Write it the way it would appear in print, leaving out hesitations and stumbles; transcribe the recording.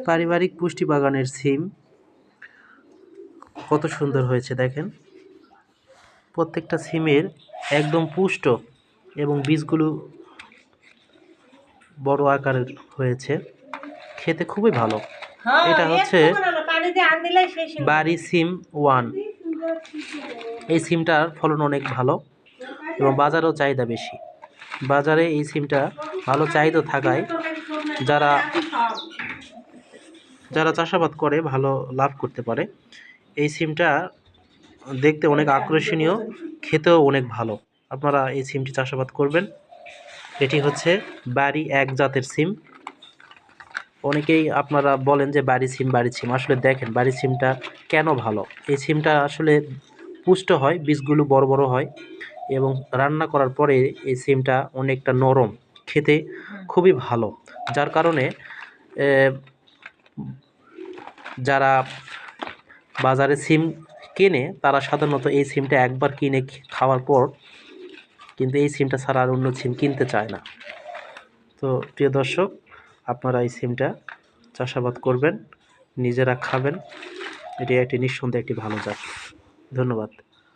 পারিবারিক পুষ্টি বাগানের সিম কত সুন্দর হয়েছে দেখেন। প্রত্যেকটা সিমের একদম পুষ্ট এবং বীজগুলো বড় আকারের হয়েছে, খেতে খুবই ভালো। এটা হচ্ছে বাড়ি সিম 1। এই সিমটার ফলন অনেক ভালো এবং বাজারেও চাহিদা বেশি। বাজারে এই সিমটা ভালো চাহিদা থাকায় যারা চাষাবাদ করে ভালো লাভ করতে পারে। এই সিমটা দেখতে অনেক আকর্ষণীয়, খেতেও অনেক ভালো। আপনারা এই সিমটি চাষাবাদ করবেন। এটি হচ্ছে বাড়ি 1 জাতের সিম। অনেকেই আপনারা বলেন যে বাড়ি সিম, আসলে দেখেন বাড়ি সিমটা কেন ভালো। এই সিমটা আসলে পুষ্ট হয়, বীজগুলো বড় বড় হয় এবং রান্না করার পরে এই সিমটা অনেকটা নরম, খেতে খুবই ভালো। যার কারণে যারা বাজারে সিম কেনে তারা সাধারণত এই সিমটা একবার কিনে খাওয়ার পর কিন্তু এই সিমটা ছাড়া আর অন্য সিম কিনতে চায় না। তো প্রিয় দর্শক, আপনারা এই সিমটা চাষাবাদ করবেন, নিজেরা খাবেন। এটি একটি নিঃসন্দেহে একটি ভালো জাত। ধন্যবাদ।